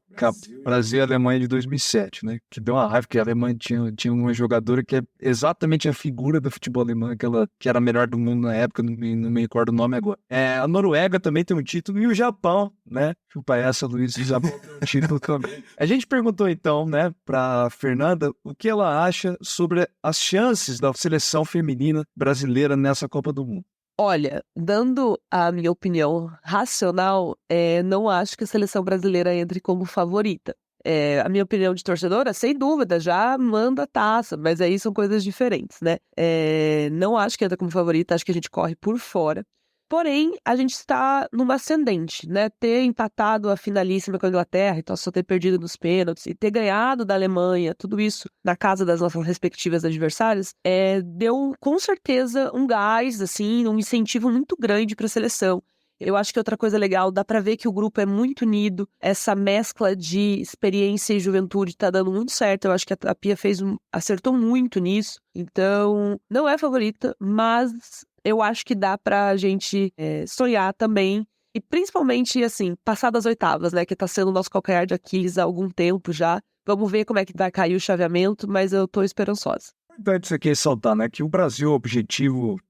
A: Brasil e Alemanha de 2007, né? Que deu uma raiva, que a Alemanha tinha uma jogadora que é exatamente a figura do futebol alemão, que era a melhor do mundo na época, não me recordo o nome agora. A Noruega também tem um título, e o Japão, né? Chupa essa, Luiz, o Japão tem um título também. A gente perguntou então, né, pra Fernanda, o que ela acha sobre as chances da seleção feminina brasileira nessa Copa do Mundo.
C: Olha, dando a minha opinião racional, não acho que a seleção brasileira entre como favorita. A minha opinião de torcedora, sem dúvida, já manda a taça, mas aí são coisas diferentes, né? Não acho que entra como favorita, acho que a gente corre por fora. Porém, a gente está numa ascendente, né? Ter empatado a finalíssima com a Inglaterra, então só ter perdido nos pênaltis, e ter ganhado da Alemanha, tudo isso na casa das nossas respectivas adversárias, deu com certeza um gás, assim, um incentivo muito grande para a seleção. Eu acho que outra coisa legal, dá para ver que o grupo é muito unido, essa mescla de experiência e juventude tá dando muito certo, eu acho que a Pia acertou muito nisso, então não é favorita, mas eu acho que dá pra gente sonhar também, e principalmente, assim, passar das oitavas, né, que tá sendo o nosso calcanhar de Aquiles há algum tempo já. Vamos ver como é que vai cair o chaveamento, mas eu tô esperançosa.
A: Importante isso aqui ressaltar, né, que o Brasil,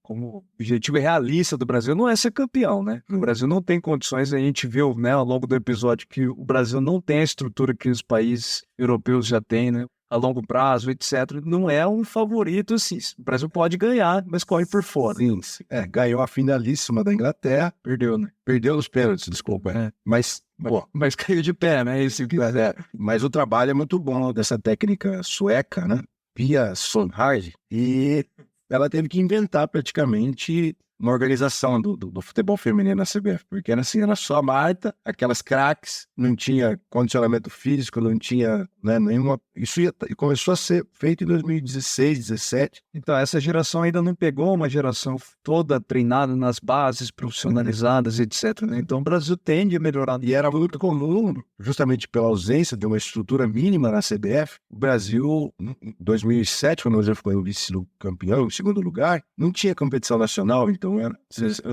A: como objetivo realista do Brasil não é ser campeão, né? O Brasil não tem condições, a gente viu, né, ao longo do episódio, que o Brasil não tem a estrutura que os países europeus já têm, né? A longo prazo, etc. Não é um favorito, assim. O Brasil pode ganhar, mas corre por fora.
B: Sim, ganhou a finalíssima da Inglaterra.
A: Perdeu, né?
B: Perdeu os pênaltis, desculpa. Mas
A: caiu de pé, né?
B: Mas o trabalho é muito bom dessa técnica sueca, né? Pia Sundhage. E ela teve que inventar praticamente uma organização do futebol feminino na CBF, porque era só a Marta, aquelas craques, não tinha condicionamento físico, não tinha, né, nenhuma... Isso começou a ser feito em 2016, 2017.
A: Então, essa geração ainda não pegou uma geração toda treinada nas bases, profissionalizadas, etc, né? Então, o Brasil tende a melhorar.
B: E era muito comum, justamente pela ausência de uma estrutura mínima na CBF, o Brasil, em 2007, quando o Brasil foi o vice-campeão, em segundo lugar, não tinha competição nacional, então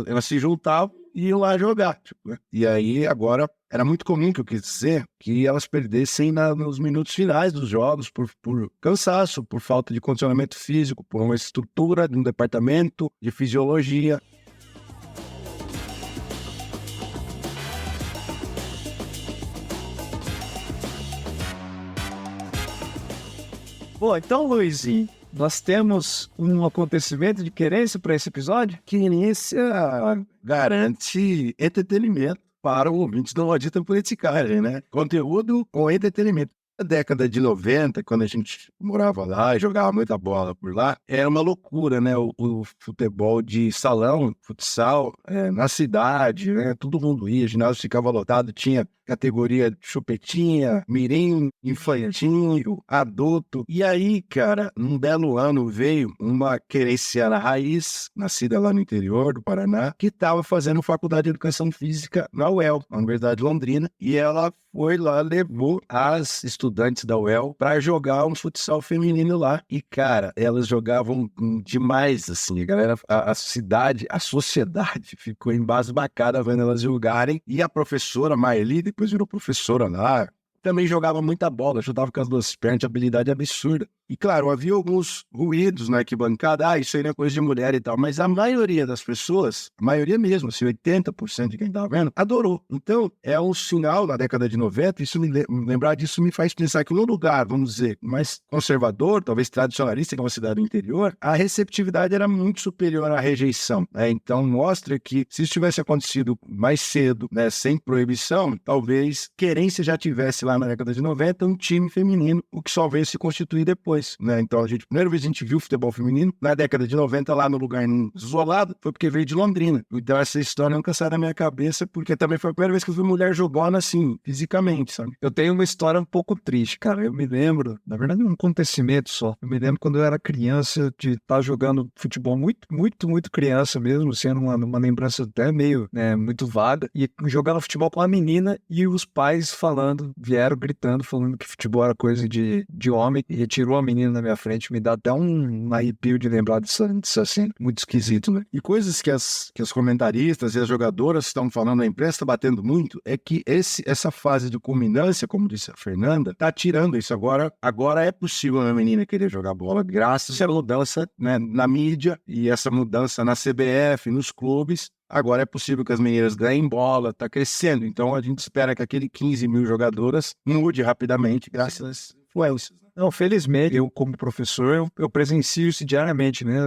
B: elas se juntavam e iam lá jogar. Né? E aí, agora, era muito comum, que eu quis dizer, que elas perdessem nos minutos finais dos jogos por cansaço, por falta de condicionamento físico, por uma estrutura de um departamento de fisiologia.
A: Bom, então, Luizinho, nós temos um acontecimento de querência para esse episódio?
B: Querência garante entretenimento para o ouvinte do Maldita Politicagem, né? Conteúdo com entretenimento. Na década de 90, quando a gente morava lá e jogava muita bola por lá, era uma loucura, né? O futebol de salão, futsal, na cidade, né? Todo mundo ia, o ginásio ficava lotado, tinha categoria de chupetinha, mirim, infantil, adulto. E aí, cara, num belo ano veio uma querenciana raiz, nascida lá no interior do Paraná, que estava fazendo faculdade de Educação Física na UEL, na Universidade de Londrina, e ela foi lá, levou as estudantes da UEL para jogar um futsal feminino lá. E, cara, elas jogavam demais, assim. A galera, a cidade, a sociedade ficou embasbacada vendo elas jogarem. E a professora Marli, depois virou professora lá, também jogava muita bola, ajudava com as duas pernas, de habilidade absurda. E, claro, havia alguns ruídos na arquibancada, isso aí não é coisa de mulher e tal, mas a maioria das pessoas, a maioria mesmo, assim, 80% de quem estava vendo, adorou. Então, é um sinal na década de 90, isso lembrar disso me faz pensar que num lugar, vamos dizer, mais conservador, talvez tradicionalista, que é uma cidade do interior, a receptividade era muito superior à rejeição, né? Então, mostra que se isso tivesse acontecido mais cedo, né, sem proibição, talvez querência já tivesse lá na década de 90 um time feminino, o que só veio se constituir depois. Né? Então, primeira vez a gente viu futebol feminino, na década de 90, lá no lugar isolado, foi porque veio de Londrina. Então, essa história nunca sai da minha cabeça, porque também foi a primeira vez que eu vi mulher jogando assim, fisicamente, sabe?
A: Eu tenho uma história um pouco triste, cara. Eu me lembro, na verdade, um acontecimento só. Eu me lembro quando eu era criança, de estar jogando futebol muito criança mesmo, sendo uma lembrança até meio, né, muito vaga, e jogando futebol com uma menina, e os pais vieram gritando, falando que futebol era coisa de homem, e retirou a menina feminina na minha frente, me dá até um arrepio de lembrar disso assim, muito esquisito, né?
B: E coisas que as comentaristas e as jogadoras estão falando, a imprensa está batendo muito, é que essa fase de culminância, como disse a Fernanda, tá tirando isso. Agora é possível uma menina querer jogar bola, graças à mudança, né, na mídia e essa mudança na CBF, nos clubes. Agora é possível que as meninas ganhem bola, está crescendo. Então a gente espera que aquele 15 mil jogadoras mude rapidamente, graças às influências.
A: Não, felizmente, eu como professor, eu presencio isso diariamente, né?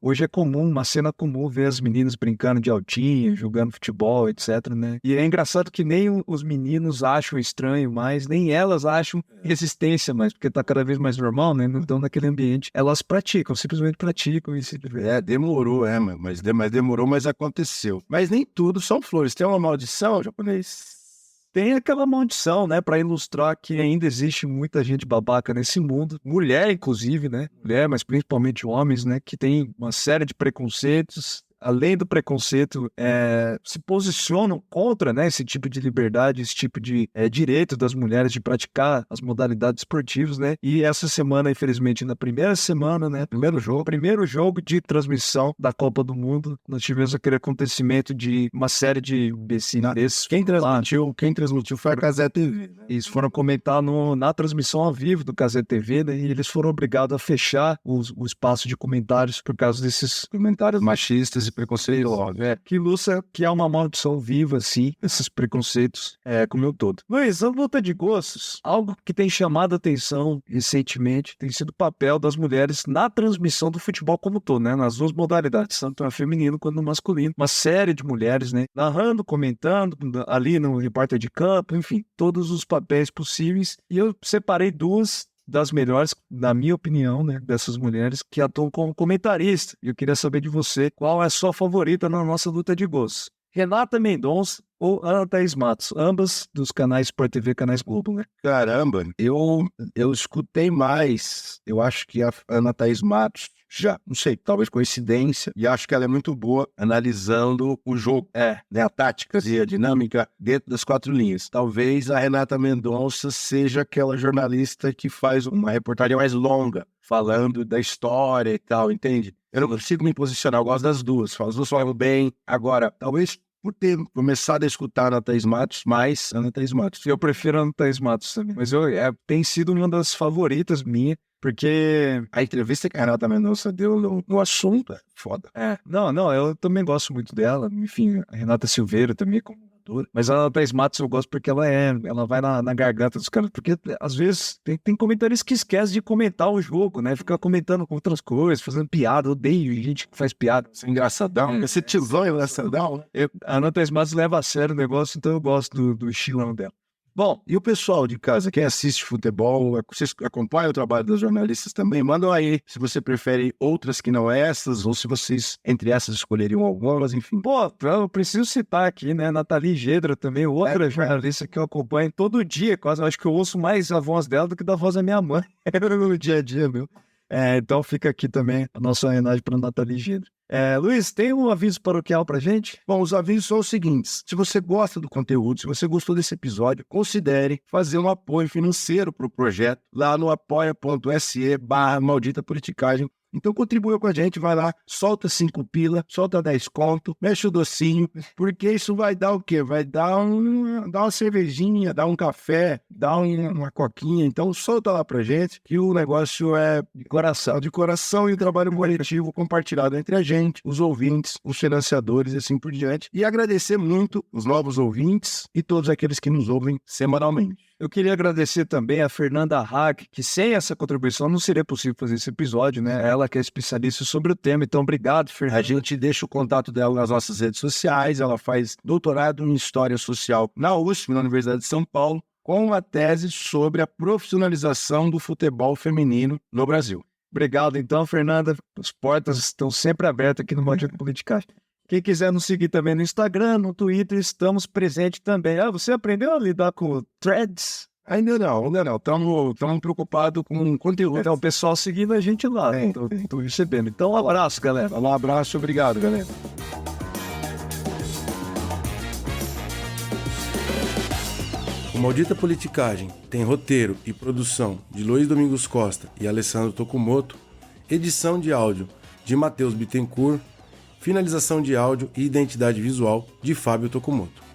A: Hoje é comum, uma cena comum ver as meninas brincando de altinha, jogando futebol, etc, né? E é engraçado que nem os meninos acham estranho mais, nem elas acham resistência mais, porque tá cada vez mais normal, né? Não estão naquele ambiente. Elas praticam, simplesmente praticam isso.
B: Demorou, mas demorou, mas aconteceu. Mas nem tudo são flores. Tem uma maldição, japonês?
A: Tem aquela maldição, né, para ilustrar que ainda existe muita gente babaca nesse mundo, mulher inclusive, né, mulher, mas principalmente homens, né, que tem uma série de preconceitos, além do preconceito, se posicionam contra, né, esse tipo de liberdade, esse tipo de direito das mulheres de praticar as modalidades esportivas, né, e essa semana, infelizmente, na primeira semana, né, primeiro jogo de transmissão da Copa do Mundo, nós tivemos aquele acontecimento de uma série de imbecilidades.
B: Quem transmitiu foi a Cazé TV. Né?
A: Eles foram comentar na transmissão ao vivo do Cazé TV, né, e eles foram obrigados a fechar o espaço de comentários por causa desses comentários
B: machistas e preconceituosos.
A: Que ilustra que é uma maldição viva, assim, esses preconceitos, como um todo. Luiz, a luta de gostos, algo que tem chamado a atenção recentemente, tem sido o papel das mulheres na transmissão do futebol como um todo, né? Nas duas modalidades, tanto no feminino quanto no masculino. Uma série de mulheres, né? Narrando, comentando, ali no repórter de campo, enfim, todos os papéis possíveis. E eu separei duas das melhores, na minha opinião, né, dessas mulheres que atuam como comentarista. E eu queria saber de você, qual é a sua favorita na nossa luta de gostos? Renata Mendonça ou Ana Thaís Matos? Ambas dos canais Sport TV, canais Globo, né?
B: Caramba, eu escutei mais, eu acho que a Ana Thaís Matos, já, não sei, talvez coincidência, e acho que ela é muito boa analisando o jogo, né, a tática e a dinâmica dentro das quatro linhas. Talvez a Renata Mendonça seja aquela jornalista que faz uma reportagem mais longa, falando da história e tal, entende? Eu não consigo me posicionar, eu gosto das duas, as duas falam bem. Agora, talvez por ter começado a escutar a Ana Thaís Matos, mais Ana Thaís Matos.
A: Eu prefiro a Ana Thaís Matos também, mas tem sido uma das favoritas minha, porque
B: a entrevista que a Renata Mendonça deu no assunto é foda.
A: Não, eu também gosto muito dela. Enfim, a Renata Silveira também é comentadora. Mas a Ana Thaís Matos eu gosto porque ela vai na garganta dos caras. Porque às vezes tem comentaristas que esquecem de comentar o jogo, né? Fica comentando com outras coisas, fazendo piada. Eu odeio gente que faz piada.
B: Isso é engraçadão. Esse tiozão é engraçadão.
A: A Ana Thaís Matos leva a sério o negócio, então eu gosto do estilão dela.
B: Bom, e o pessoal de casa, quem assiste futebol, vocês acompanham o trabalho dos jornalistas também, mandam aí se você prefere outras que não essas, ou se vocês, entre essas, escolheriam algumas, enfim.
A: Pô, eu preciso citar aqui, né, Nathalie Gedra também, outra jornalista que eu acompanho todo dia, quase, eu acho que eu ouço mais a voz dela do que da voz da minha mãe, no dia a dia, meu. Então fica aqui também a nossa homenagem para a Nathalie Gedra. Luiz, tem um aviso paroquial pra gente?
B: Bom, os avisos são os seguintes. Se você gosta do conteúdo, se você gostou desse episódio, considere fazer um apoio financeiro para o projeto lá no apoia.se/maldita politicagem. Então contribua com a gente, vai lá, solta 5 pila, solta 10 conto, mexe o docinho, porque isso vai dar o quê? Vai dar uma cervejinha, dar um café, dar uma coquinha. Então solta lá pra gente, que o negócio é de coração e o trabalho coletivo compartilhado entre a gente, os ouvintes, os financiadores e assim por diante. E agradecer muito os novos ouvintes e todos aqueles que nos ouvem semanalmente.
A: Eu queria agradecer também a Fernanda Hack, que sem essa contribuição não seria possível fazer esse episódio, né? Ela que é especialista sobre o tema, então obrigado, Fernanda.
B: A gente deixa o contato dela nas nossas redes sociais, ela faz doutorado em História Social na USP, na Universidade de São Paulo, com uma tese sobre a profissionalização do futebol feminino no Brasil.
A: Obrigado, então, Fernanda. As portas estão sempre abertas aqui no Maldita Politicagem. Quem quiser nos seguir também no Instagram, no Twitter, estamos presentes também. Você aprendeu a lidar com threads?
B: Ainda não. Estamos preocupados com conteúdo.
A: Então, o pessoal seguindo a gente lá. Estou recebendo. Então, um abraço, galera.
B: Um abraço, obrigado, galera.
D: O Maldita Politicagem tem roteiro e produção de Luiz Domingos Costa e Alessandro Tokumoto, edição de áudio de Matheus Bittencourt, finalização de áudio e identidade visual de Fábio Tokumoto.